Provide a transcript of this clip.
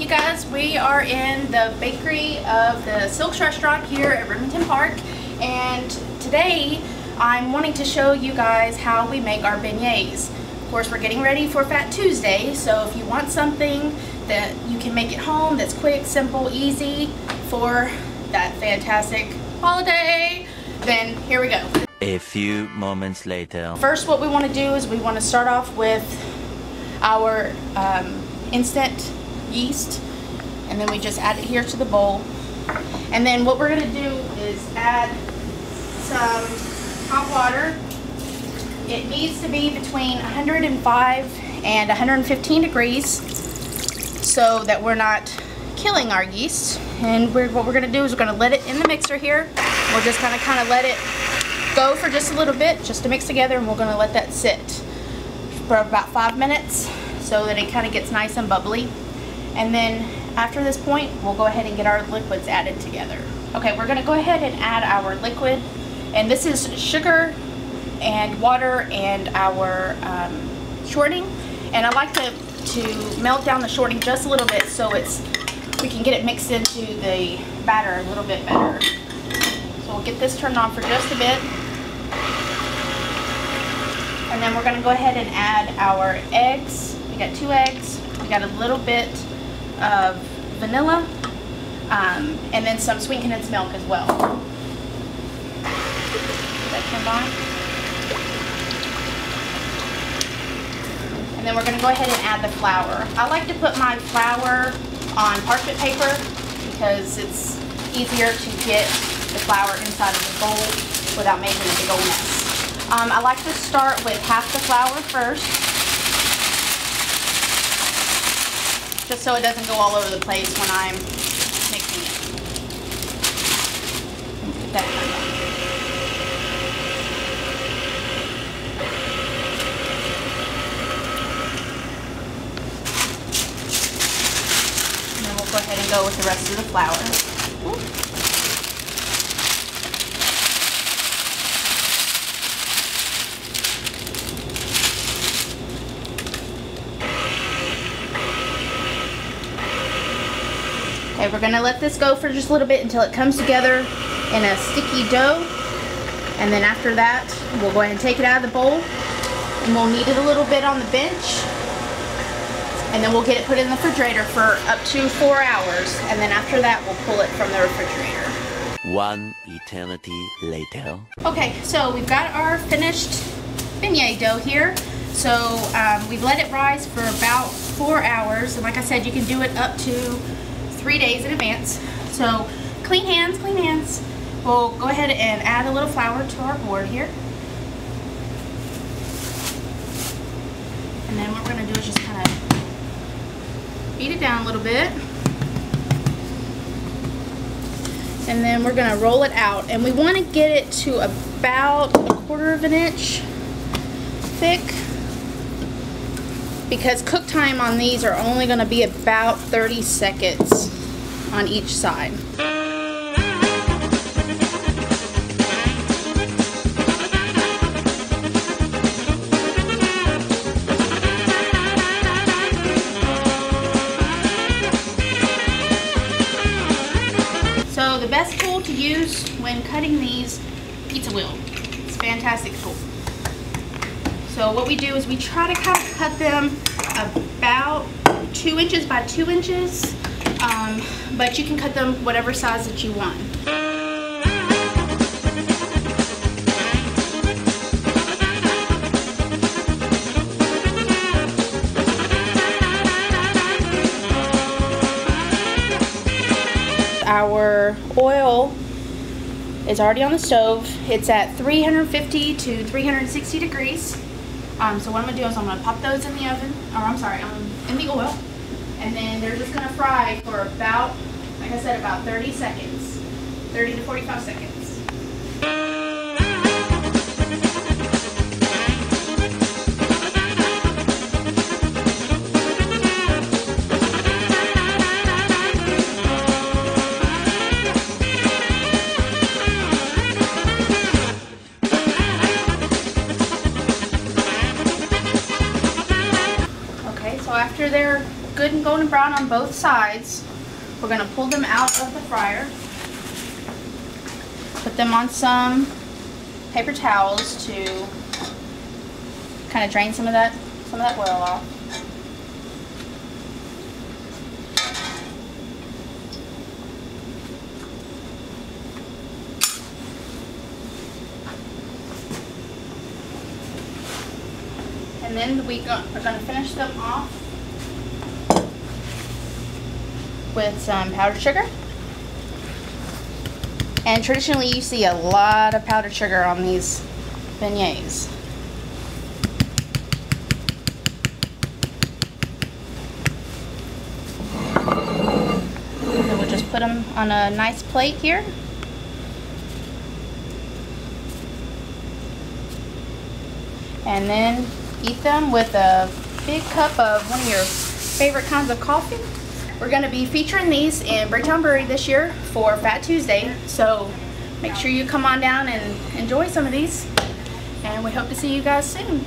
You guys, we are in the bakery of the Silks restaurant here at Remington Park, and today I'm wanting to show you guys how we make our beignets. Of course, we're getting ready for Fat Tuesday, so if you want something that you can make at home that's quick, simple, easy for that fantastic holiday, then here we go. A few moments later. First, what we want to do is we want to start off with our instant yeast, and then we just add it here to the bowl. And then what we're going to do is add some hot water. It needs to be between 105 and 115 degrees so that we're not killing our yeast. And what we're going to do is we're going to let it in the mixer here. We're just going to kind of let it go for just a little bit just to mix together, and we're going to let that sit for about 5 minutes so that it kind of gets nice and bubbly. And then after this point, we'll go ahead and get our liquids added together. Okay, we're going to go ahead and add our liquid, and this is sugar and water and our shortening. And I like to melt down the shortening just a little bit so we can get it mixed into the batter a little bit better. So we'll get this turned on for just a bit. And then we're going to go ahead and add our eggs. We got 2 eggs. We got a little bit of vanilla, and then some sweet condensed milk as well. Get that turned on. And then we're going to go ahead and add the flour. I like to put my flour on parchment paper because it's easier to get the flour inside of the bowl without making a big old mess. I like to start with half the flour first, just so it doesn't go all over the place when I'm mixing it. Get that turned on. And then we'll go ahead and go with the rest of the flour. Okay, we're going to let this go for just a little bit until it comes together in a sticky dough. And then after that, we'll go ahead and take it out of the bowl. And we'll knead it a little bit on the bench. And then we'll get it put in the refrigerator for up to 4 hours. And then after that, we'll pull it from the refrigerator. One eternity later. Okay, so we've got our finished beignet dough here. So we've let it rise for about 4 hours. And like I said, you can do it up to 3 days in advance. So clean hands, clean hands. We'll go ahead and add a little flour to our board here. And then what we're going to do is just kind of beat it down a little bit. And then we're going to roll it out. And we want to get it to about 1/4 of an inch thick, because cook time on these are only going to be about 30 seconds on each side. So the best tool to use when cutting these, pizza wheel. It's a fantastic tool. So what we do is we try to kind of cut them about 2 inches by 2 inches, but you can cut them whatever size that you want. Our oil is already on the stove. It's at 350 to 360 degrees. So what I'm going to do is I'm going to pop those in the oven, or I'm sorry, in the oil, and then they're just going to fry for about, like I said, about 30 seconds, 30 to 45 seconds. after they're good and golden brown, brown on both sides, we're going to pull them out of the fryer. Put them on some paper towels to kind of drain some of that oil off. And then we are going to finish them off with some powdered sugar. And traditionally you see a lot of powdered sugar on these beignets. And we'll just put them on a nice plate here. And then eat them with a big cup of one of your favorite kinds of coffee. We're going to be featuring these in Bricktown Brewery this year for Fat Tuesday, so make sure you come on down and enjoy some of these, and we hope to see you guys soon.